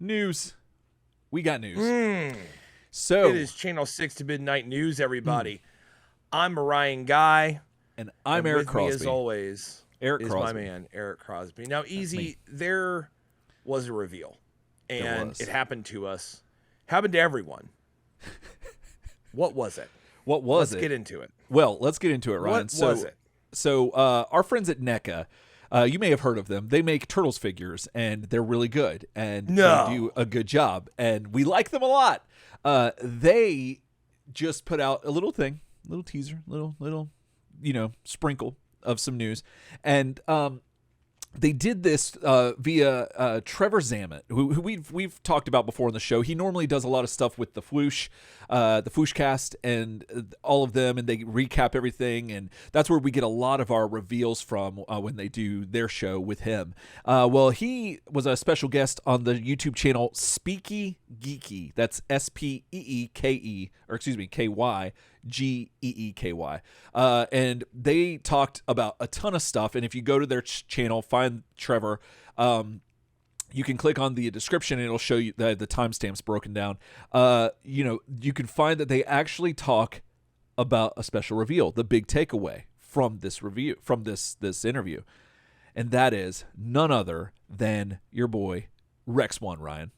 News. We got news. So it is Channel 6 to Midnight News, everybody. I'm Ryan Guy. And I'm Eric Crosby. Me, as always, Eric is Crosby. my man, Eric Crosby. Now, Easy, there was a reveal. And it happened to us. Happened to everyone. What was it? Let's get into it. Well, let's get into it, Ryan. What was it? So our friends at Neca, you may have heard of them. They make Turtles figures, and they're really good. And they do a good job. And we like them a lot. They just put out a little thing, little teaser, little, sprinkle of some news. And they did this via Trevor Zammit, who we've talked about before on the show. He normally does a lot of stuff with the Fwooshcast, and all of them, and they recap everything, and that's where we get a lot of our reveals from when they do their show with him. Well, he was a special guest on the YouTube channel Speaky Geeky. That's SPEEKE, or excuse me, KYGEEKY. And they talked about a ton of stuff. And if you go to their channel, find Trevor, you can click on the description and it'll show you the timestamps broken down. You can find that they actually talk about a special reveal, the big takeaway from this review, from this interview. And that is none other than your boy Rex-1, Ryan.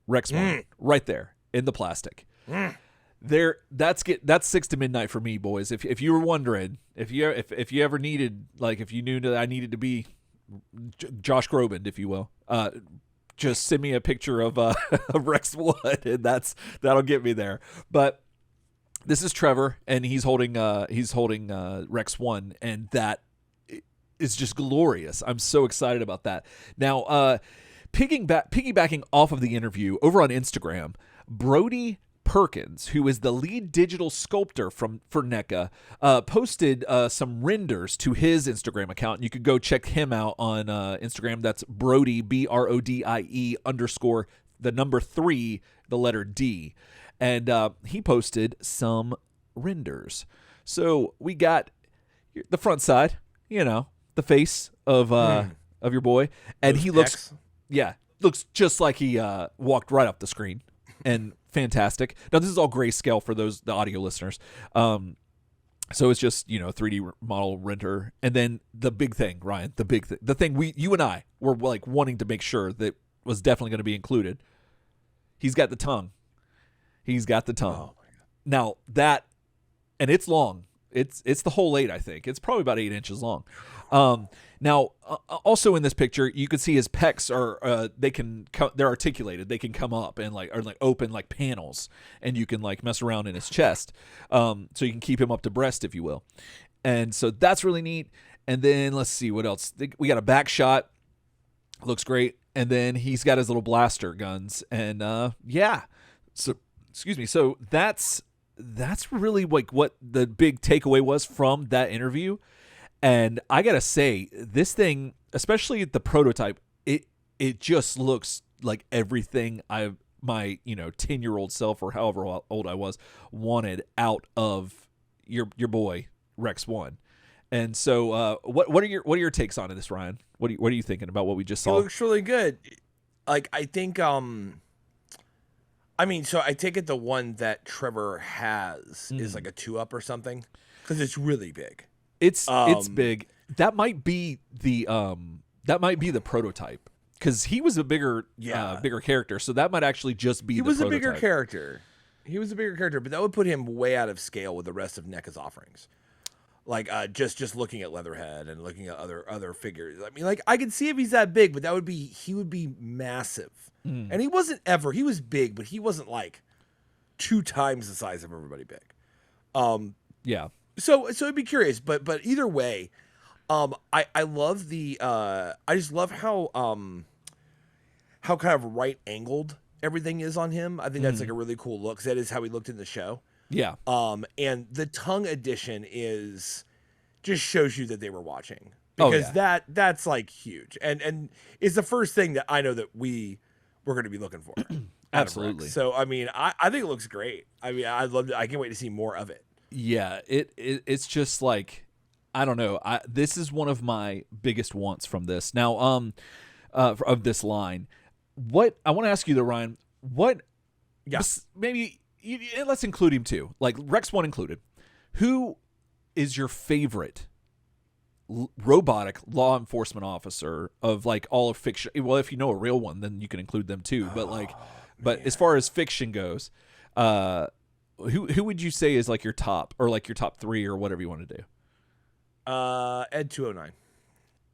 Rex-1, right there in the plastic. That's 6 to midnight for me, boys. If you were wondering, if you ever needed, like, if you knew that I needed to be Josh Groban, if you will, just send me a picture of Rex-1, and that'll get me there. But this is Trevor, and he's holding Rex-1, and that is just glorious. I'm so excited about that. Now, piggybacking off of the interview over on Instagram, Brody Perkins, who is the lead digital sculptor for Neca, posted some renders to his Instagram account. You could go check him out on Instagram. That's Brody, BRODIE _ the number 3, the letter D. And he posted some renders. So we got the front side, the face of your boy. And he looks just like he walked right off the screen. And fantastic. Now, this is all grayscale for the audio listeners. So it's just, 3D model render. And then the big thing, Ryan, the thing you and I were like wanting to make sure that was definitely going to be included. He's got the tongue. Oh, my God. Now that, and it's long. It's the whole 8, I think. It's probably about 8 inches long. Now, also in this picture, you can see his pecs are they're articulated. They can come up and are open like panels, and you can mess around in his chest, so you can keep him up to breast, if you will. And so that's really neat. And then let's see what else. We got a back shot. Looks great. And then he's got his little blaster guns. And so excuse me. So that's really what the big takeaway was from that interview. And I gotta say, this thing, especially the prototype, it just looks like everything my 10-year-old self, or however old I was, wanted out of your boy Rex-1. And so, what are your takes on this, Ryan? What are you thinking about what we just saw? It looks really good. I think so I take it the one that Trevor has is like a 2-up or something, because it's really big. It's big. That might be the prototype, because he was a bigger character. So that might actually just be the prototype. He was a bigger character, but that would put him way out of scale with the rest of NECA's offerings. Just looking at Leatherhead and looking at other figures. I mean, I could see if he's that big, but he would be massive. And he was big, but he wasn't 2 times the size of everybody big. So it'd be curious, but either way, I love I just love how kind of right angled everything is on him. I think that's a really cool look, 'cause that is how he looked in the show. Yeah. And the tongue addition just shows you that they were watching, because that's huge, and it's the first thing that I know that we're going to be looking for. Absolutely. So I mean, I think it looks great. I mean, I can't wait to see more of it. Yeah, it's just I don't know. This is one of my biggest wants from this. Now, of this line, what I want to ask you though, Ryan, what Yeah. maybe let's include him too, like Rex-1 included. Who is your favorite robotic law enforcement officer of like all of fiction? Well, if you know a real one, then you can include them too. But but as far as fiction goes, who would you say is like your top, or like your top 3, or whatever you want to do? Ed 209.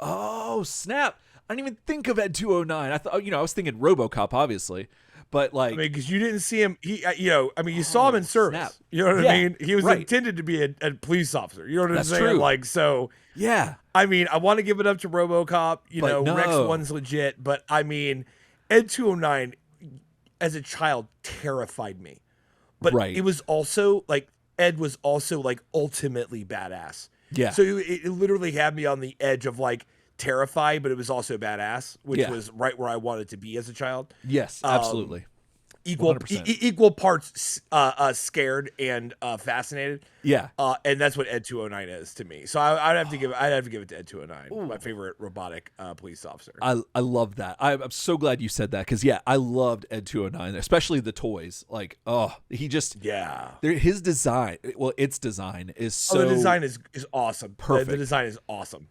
Oh snap! I didn't even think of Ed 209. I thought, I was thinking RoboCop, obviously, but like, I mean, because you didn't see him. You saw him in service. Snap. You know what I mean? He was right. intended to be a police officer. You know what I'm That's saying? true. Like, so. Yeah. I mean, I want to give it up to RoboCop. But no. Rex-1's legit, but I mean, Ed 209 as a child terrified me. But Right. it was also like Ed was also like ultimately badass. Yeah. So it literally had me on the edge of like terrified, but it was also badass, which was right where I wanted to be as a child. Yes, absolutely. Equal parts scared and fascinated. Yeah. And that's what Ed 209 is to me. So I'd have to give it to Ed 209, my favorite robotic police officer. I love that. I'm so glad you said that, because I loved Ed 209, especially the toys. Like, he just his design. Well, its design is so. The design is awesome. Perfect. The design is awesome.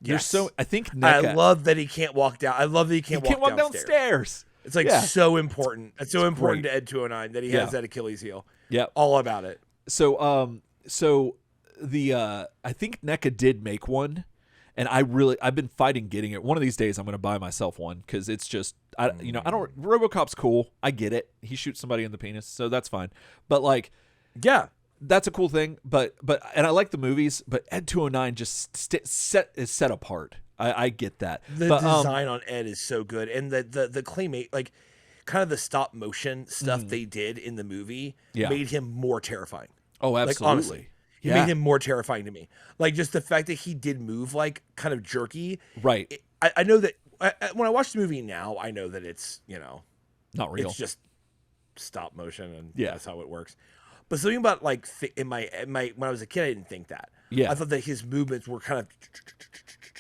Yes. I think NECA, I love that he can't walk down. I love that he can't walk downstairs. It's like so important. It's so important to Ed 209 that he has that Achilles heel. Yeah, all about it. So the I think NECA did make one, and I've been fighting getting it. One of these days I'm going to buy myself one, because it's just I don't. RoboCop's cool. I get it. He shoots somebody in the penis, so that's fine. But like, that's a cool thing. But and I like the movies, but Ed 209 just is set apart. I get that. The design on Ed is so good, and the claymate, like kind of the stop motion stuff they did in the movie made him more terrifying. Oh, absolutely. Like, honestly, he made him more terrifying to me. Like just the fact that he did move like kind of jerky. Right. I know that when I watch the movie now, I know that it's not real. It's just stop motion, and that's how it works. But something about like in my when I was a kid, I didn't think that. Yeah. I thought that his movements were kind of.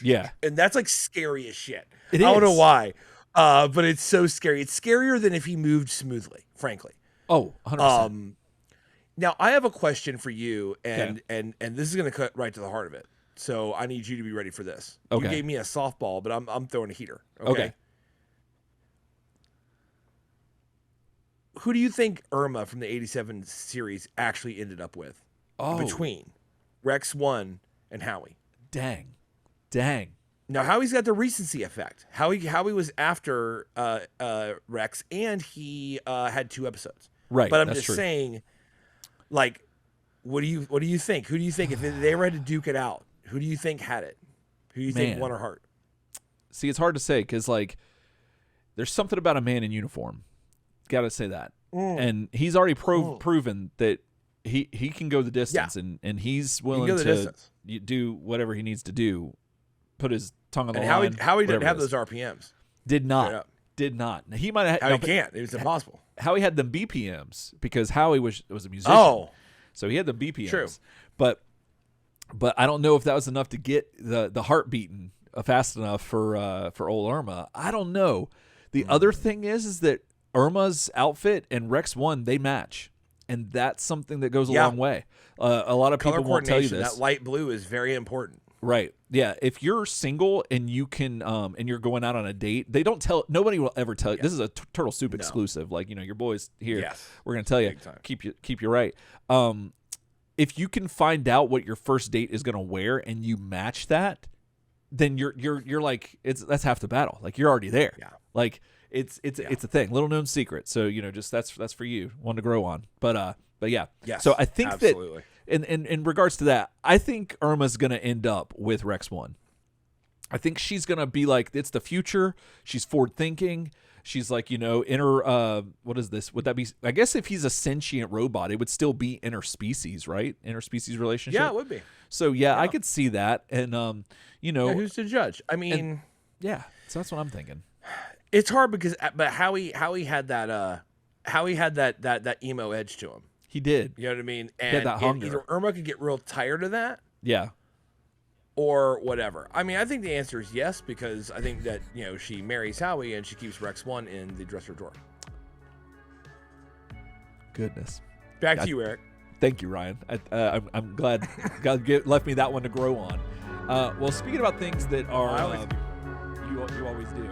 Yeah. And that's like scary as shit. I don't know why. But it's so scary. It's scarier than if he moved smoothly, frankly. Oh, 100%. Now I have a question for you, and this is going to cut right to the heart of it. So I need you to be ready for this. Okay. You gave me a softball, but I'm throwing a heater. Okay. Who do you think Irma from the 87 series actually ended up with? Between Rex-1 and Howie. Dang. Now Howie's got the recency effect. Howie was after Rex, and he had 2 episodes. Right. But I'm just saying, like, what do you think? Who do you think, if they ever had to duke it out, who do you think had it? Who do you think won her heart? See, it's hard to say, because like, there's something about a man in uniform. Got to say that. And he's already proven that he can go the distance, and he's willing to do whatever he needs to do. Put his tongue on the line. Howie didn't have those RPMs. Did not. He might have. Howie can't. It was impossible. Howie had them BPMs, because Howie was a musician. Oh, so he had the BPMs. True. But I don't know if that was enough to get the heart beating fast enough for old Irma. I don't know. The other thing is that Irma's outfit and Rex-1, they match, and that's something that goes a long way. A lot of people won't tell you this. That light blue is very important. Right. Yeah. If you're single and you can, and you're going out on a date, nobody will ever tell you. This is a Turtle Soup exclusive. Like, your boys here, we're going to tell you, keep you right. If you can find out what your first date is going to wear and you match that, then you're like, that's half the battle. Like, you're already there. Yeah. Like, it's a thing, little known secret. So, just that's for you, one to grow on. But yeah. Yes, so I think absolutely. that in regards to that, I think Irma's going to end up with Rex-1. I think she's going to be like, it's the future. She's forward thinking. She's like, in her, what is this? Would that be, I guess if he's a sentient robot, it would still be interspecies, right? Interspecies relationship. Yeah, it would be. So yeah, I could see that. And, who's to judge? I mean, so that's what I'm thinking. It's hard because, but Howie had that emo edge to him. He did. You know what I mean? He had that hunger. Either Irma could get real tired of that. Yeah. or whatever? I mean, I think the answer is yes, because I think that, you know, she marries Howie and she keeps Rex-1 in the dresser drawer. Goodness. Back to you, Eric. Thank you, Ryan. I'm glad God left me that one to grow on. Well, speaking about things that are you always do.